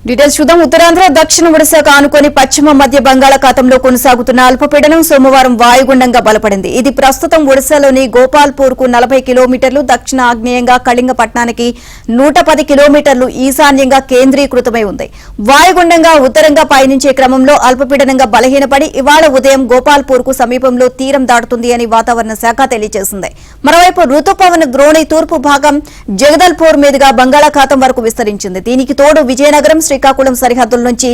Details చూద్దాం. ఉత్తరాంధ్ర దక్షిణ ఒడిశాకు ఆనుకొని పశ్చిమ మధ్య బంగాళాఖాతంలో కొనసాగుతున్న అల్పపీడనం సోమవారం వాయుగుండంగా బలపడింది. ఇది ప్రస్తుతం ఒడిశాలోని గోపాల్పూర్ కు 40 కిలోమీటర్లు దక్షిణ ఆగ్నేయంగా కళింగపట్నానికి 110 కిలోమీటర్లు ఈశాన్యంగా కేంద్రీకృతమై ఉంది. వాయుగుండంగా ఉత్తరంగా పయనించే క్రమంలో అల్పపీడనంగా బలహీనపడి ఇవాళ ఉదయం గోపాల్పూర్ కు సమీపంలో తీరం దాటుతుంది అని వాతావరణ శాఖ తెలియజేసింది. మరోవైపు రుతుపవన ద్రోణి తూర్పు భాగం జగదల్పూర్ మీదుగా బంగాళాఖాతం వరకు విస్తరించింది. దీనికి తోడు విజయనగరం శ్రీకాకుళం సరిహద్దుల నుంచి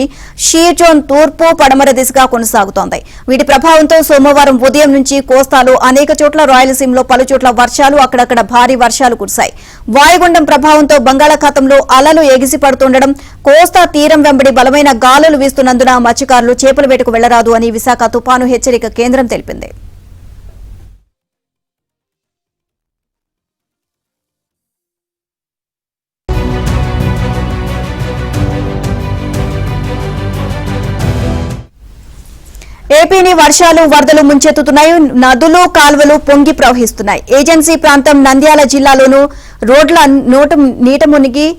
షీజోన్ తూర్పు పడమర దిశగా కొనసాగుతోంది. వీటి ప్రభావంతో సోమవారం ఉదయం నుంచి కోస్తాలో అనేక చోట్ల, రాయలసీమలో పలుచోట్ల వర్షాలు, అక్కడక్కడ భారీ వర్షాలు కురిశాయి. వాయుగుండం ప్రభావంతో బంగాళాఖాతంలో అలలు ఎగిసిపడుతుండడం, కోస్తా తీరం వెంబడి బలమైన గాలులు వీస్తున్నందున మత్స్యకారులు చేపల వేటకు వెళ్లరాదు అని విశాఖ తుపాను హెచ్చరిక కేంద్రం తెలిపింది. ఏపీని వర్షాలు, వరదలు ముంచెత్తుతున్నాయి. నదులు, కాల్వలు పొంగి ప్రవహిస్తున్నాయి. ఏజెన్సీ ప్రాంతం నంద్యాల జిల్లాలోనూ రోడ్ల నీట మునిగి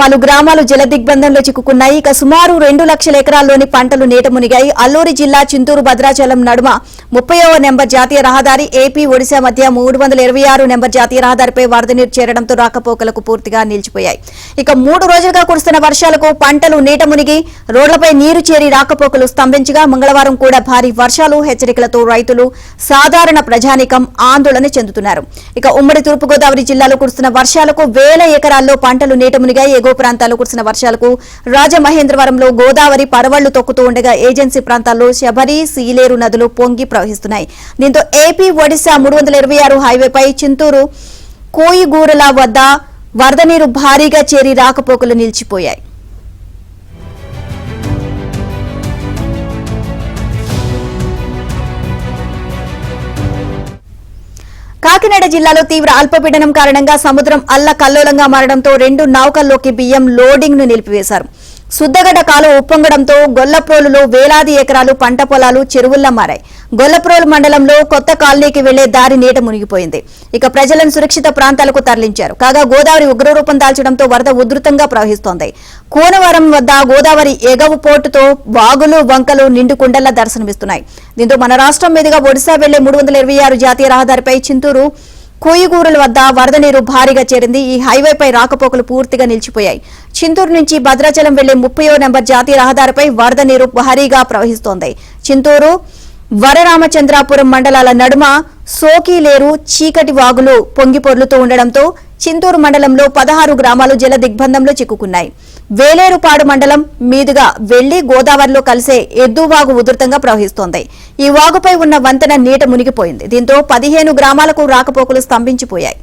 పలు గ్రామాలు జలదిగ్బంధంలో చిక్కుకున్నాయి. ఇక సుమారు 2 లక్షల ఎకరాల్లోని పంటలు నీట మునిగాయి. అల్లూరి జిల్లా చింతూరు భద్రాచలం నడుమ 30వ నెంబర్ జాతీయ రహదారి, ఏపీ ఒడిశా మధ్య 326 నెంబర్ జాతీయ రహదారిపై వరద నీరు చేరడంతో రాకపోకలకు పూర్తిగా నిలిచిపోయాయి. ఇక 3 రోజులుగా కురుస్తున్న వర్షాలకు పంటలు నీట మునిగి రోడ్లపై నీరు చేరి రాకపోకలు స్తంభించగా మంగళవారం కూడా భారీ వర్షాలు హెచ్చరికలతో రైతులు, సాధారణ ప్రజానీకం ఆందోళన చెందుతున్నారు. ఇక ఉమ్మడి తూర్పుగోదావరి జిల్లాలో కురుస్తున్న వర్షాలకు వేల ఎకరాల్లో పంటలు నీట మునిగాయి. ఎగువ ప్రాంతాల్లో కురిసిన వర్షాలకు రాజమహేంద్రవరంలో గోదావరి పరవళ్లు తొక్కుతూ ఉండగా ఏజెన్సీ ప్రాంతాల్లో శబరి, సీలేరు నదులు పొంగి ప్రవహిస్తున్నాయి. దీంతో ఏపీ ఒడిశా 326 హైవేపై చింతూరు కోయిగూరల వద్ద వరద నీరు భారీగా చేరి రాకపోకలు నిలిచిపోయాయి. కాకినాడ జిల్లాలో తీవ్ర అల్పపీడనం కారణంగా సముద్రం అల్లకల్లోలంగా మారడంతో 2 నౌకల్లోకి బియ్యం లోడింగ్ ను నిలిపివేశారు. సుద్దగడ్డ కాలువ ఉప్పొంగడంతో గొల్లప్రోలులో వేలాది ఎకరాలు పంట పొలాలు చెరువుల్లా మారాయి. గొల్లప్రోలు మండలంలో కొత్త కాలనీకి వెళ్లే దారి నీట మునిగిపోయింది. ఇక ప్రజలను సురక్షిత ప్రాంతాలకు తరలించారు. కాగా గోదావరి ఉగ్రరూపం దాల్చడంతో వరద ఉధృతంగా ప్రవహిస్తోంది. కూనవరం వద్ద గోదావరి ఎగవు పోటుతో వాగులు, వంకలు నిండుకుండల్లా దర్శనమిస్తున్నాయి. దీంతో మన రాష్ట్రం మీదుగా ఒడిశా వెళ్లే 326 జాతీయ రహదారిపై చింతూరు కోయిగూరుల వద్ద వరద నీరు భారీగా చేరింది. ఈ హైవేపై రాకపోకలు పూర్తిగా నిలిచిపోయాయి. చింతూరు నుంచి భద్రాచలం వెళ్లే 30వ నెంబర్ జాతీయ రహదారిపై వరద నీరు భారీగా ప్రవహిస్తోంది. చింతూరు, వరరామచంద్రాపురం మండలాల నడుమ సోకీలేరు, చీకటి వాగులు పొంగి పొర్లుతూ ఉండడంతో చింతూరు మండలంలో 16 గ్రామాలు జల దిగ్బంధంలో చిక్కుకున్నాయి. వేలేరుపాడు మండలం మీదుగా వెళ్లి గోదావరిలో కలిసే ఎద్దువాగు ఉధృతంగా ప్రవహిస్తోంది. ఈ వాగుపై ఉన్న వంతెన నీట మునిగిపోయింది. దీంతో 15 గ్రామాలకు రాకపోకలు స్తంభించిపోయాయి.